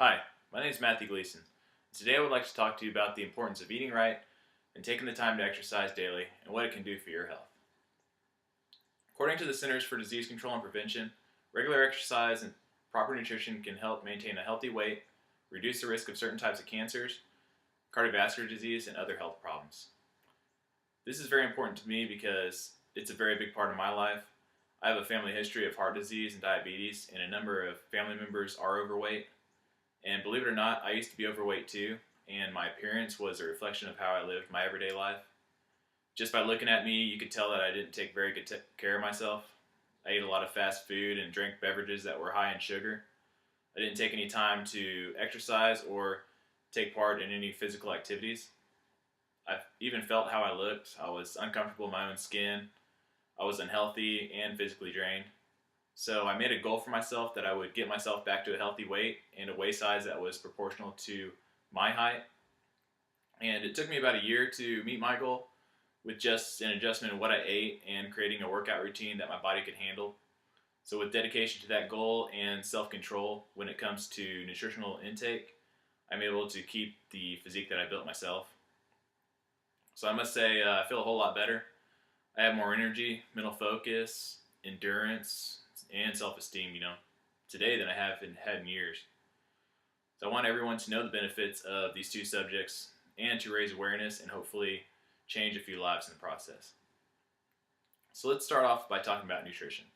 Hi, my name is Matthew Gleason. Today I would like to talk to you about the importance of eating right and taking the time to exercise daily and what it can do for your health. According to the Centers for Disease Control and Prevention, regular exercise and proper nutrition can help maintain a healthy weight, reduce the risk of certain types of cancers, cardiovascular disease, and other health problems. This is very important to me because it's a very big part of my life. I have a family history of heart disease and diabetes, and a number of family members are overweight. And believe it or not, I used to be overweight too, and my appearance was a reflection of how I lived my everyday life. Just by looking at me, you could tell that I didn't take very good care of myself. I ate a lot of fast food and drank beverages that were high in sugar. I didn't take any time to exercise or take part in any physical activities. I even felt how I looked. I was uncomfortable in my own skin. I was unhealthy and physically drained. So I made a goal for myself that I would get myself back to a healthy weight and a waist size that was proportional to my height. And it took me about a year to meet my goal with just an adjustment in what I ate and creating a workout routine that my body could handle. So with dedication to that goal and self-control when it comes to nutritional intake, I'm able to keep the physique that I built myself. So I must say I feel a whole lot better. I have more energy, mental focus, endurance, and self-esteem, today than I have had in years. So I want everyone to know the benefits of these two subjects and to raise awareness and hopefully change a few lives in the process. So let's start off by talking about nutrition.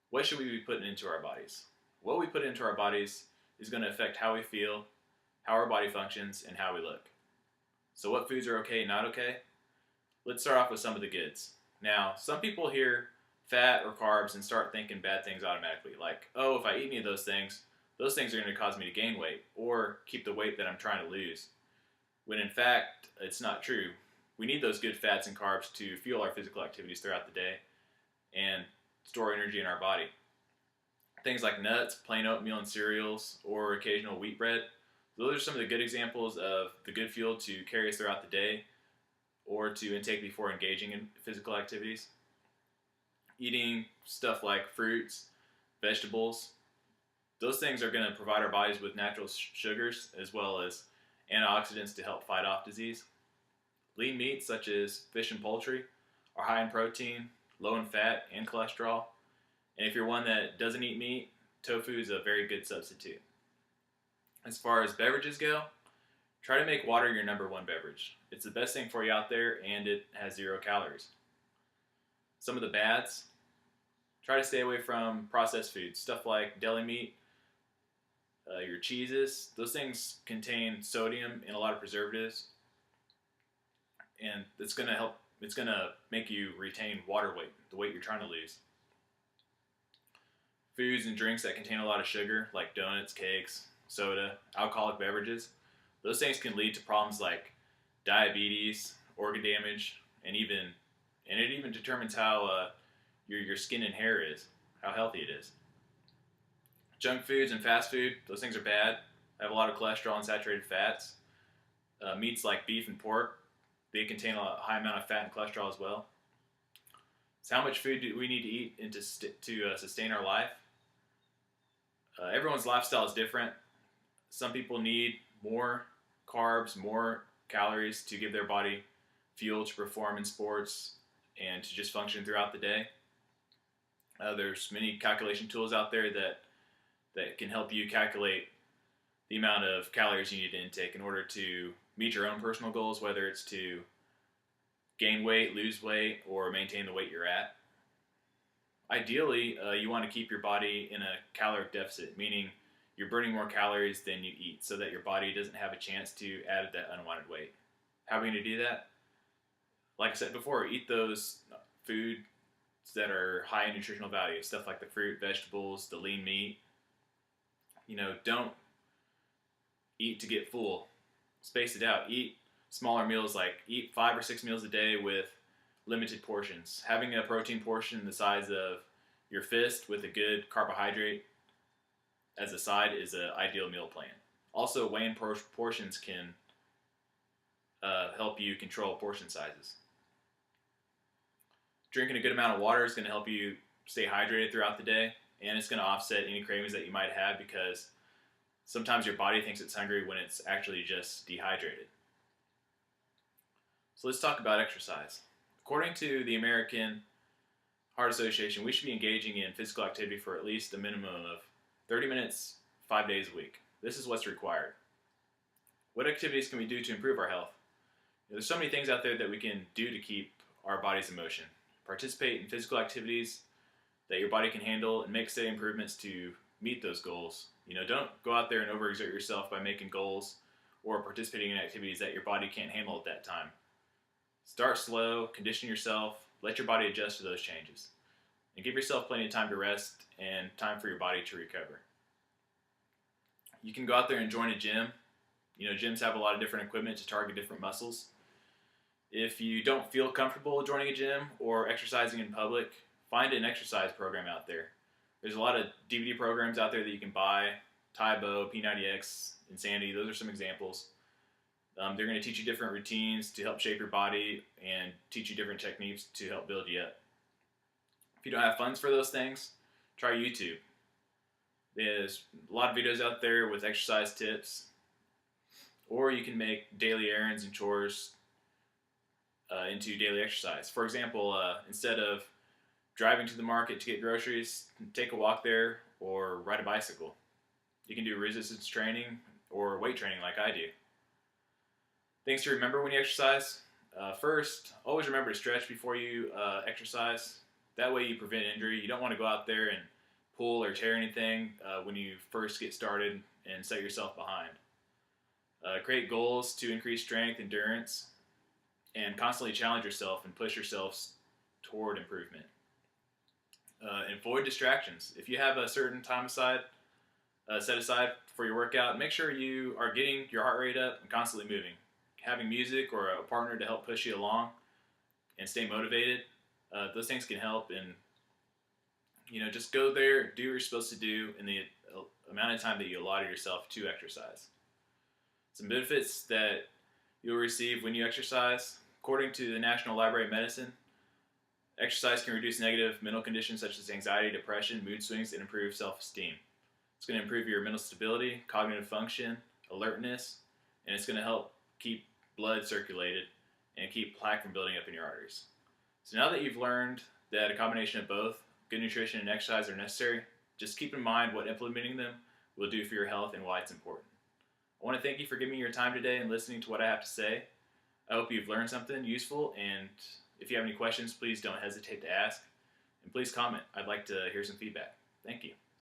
What should we be putting into our bodies? What we put into our bodies is going to affect how we feel, how our body functions, and how we look. So what foods are okay and not okay? Let's start off with some of the goods. Now, some people hear fat or carbs and start thinking bad things automatically. Like, oh, if I eat any of those things are going to cause me to gain weight or keep the weight that I'm trying to lose. When in fact, it's not true. We need those good fats and carbs to fuel our physical activities throughout the day and store energy in our body. Things like nuts, plain oatmeal and cereals, or occasional wheat bread. Those are some of the good examples of the good fuel to carry us throughout the day or to intake before engaging in physical activities. Eating stuff like fruits, vegetables, those things are going to provide our bodies with natural sugars as well as antioxidants to help fight off disease. Lean meats such as fish and poultry are high in protein, low in fat and cholesterol. And if you're one that doesn't eat meat, tofu is a very good substitute. As far as beverages go, try to make water your number one beverage. It's the best thing for you out there and it has 0 calories. Some of the bads, try to stay away from processed foods, stuff like deli meat, your cheeses. Those things contain sodium and a lot of preservatives, and it's going to make you retain water weight, the weight you're trying to lose. Foods and drinks that contain a lot of sugar, like donuts, cakes, soda, alcoholic beverages, those things can lead to problems like diabetes, organ damage, and it even determines how your skin and hair is, how healthy it is. Junk foods and fast food, those things are bad. They have a lot of cholesterol and saturated fats. Meats like beef and pork, they contain a high amount of fat and cholesterol as well. So how much food do we need to eat to sustain our life? Everyone's lifestyle is different. Some people need more carbs, more calories to give their body fuel to perform in sports and to just function throughout the day. There's many calculation tools out there that can help you calculate the amount of calories you need to intake in order to meet your own personal goals, whether it's to gain weight, lose weight, or maintain the weight you're at. Ideally, you want to keep your body in a caloric deficit, meaning you're burning more calories than you eat so that your body doesn't have a chance to add that unwanted weight. How are we going to do that? Like I said before, eat those foods that are high in nutritional value, stuff like the fruit, vegetables, the lean meat. Don't eat to get full. Space it out. Eat smaller meals, like eat 5 or 6 meals a day with limited portions. Having a protein portion the size of your fist with a good carbohydrate as a side is an ideal meal plan. Also, weighing portions can help you control portion sizes. Drinking a good amount of water is going to help you stay hydrated throughout the day, and it's going to offset any cravings that you might have because Sometimes your body thinks it's hungry when it's actually just dehydrated. So let's talk about exercise. According to the American Heart Association, we should be engaging in physical activity for at least a minimum of 30 minutes, 5 days a week. This is what's required. What activities can we do to improve our health? There's so many things out there that we can do to keep our bodies in motion. Participate in physical activities that your body can handle and make steady improvements to meet those goals. Don't go out there and overexert yourself by making goals or participating in activities that your body can't handle at that time. Start slow, condition yourself, let your body adjust to those changes, and give yourself plenty of time to rest and time for your body to recover. You can go out there and join a gym. Gyms have a lot of different equipment to target different muscles. If you don't feel comfortable joining a gym or exercising in public, find an exercise program out there. There's a lot of DVD programs out there that you can buy. Tae-Bo, P90X, Insanity, those are some examples. They're going to teach you different routines to help shape your body and teach you different techniques to help build you up. If you don't have funds for those things, try YouTube. There's a lot of videos out there with exercise tips, or you can make daily errands and chores into daily exercise. For example, instead of driving to the market to get groceries, take a walk there or ride a bicycle. You can do resistance training or weight training like I do. Things to remember when you exercise. First, always remember to stretch before you exercise. That way you prevent injury. You don't want to go out there and pull or tear anything when you first get started and set yourself behind. Create goals to increase strength, endurance, and constantly challenge yourself and push yourselves toward improvement. Avoid distractions. If you have a certain time set aside for your workout, make sure you are getting your heart rate up and constantly moving. Having music or a partner to help push you along and stay motivated, those things can help. And just go there, do what you're supposed to do in the amount of time that you allotted yourself to exercise. Some benefits that you'll receive when you exercise. According to the National Library of Medicine, exercise can reduce negative mental conditions such as anxiety, depression, mood swings, and improve self-esteem. It's going to improve your mental stability, cognitive function, alertness, and it's going to help keep blood circulated and keep plaque from building up in your arteries. So now that you've learned that a combination of both good nutrition and exercise are necessary, just keep in mind what implementing them will do for your health and why it's important. I want to thank you for giving me your time today and listening to what I have to say. I hope you've learned something useful, and if you have any questions, please don't hesitate to ask. And please comment. I'd like to hear some feedback. Thank you.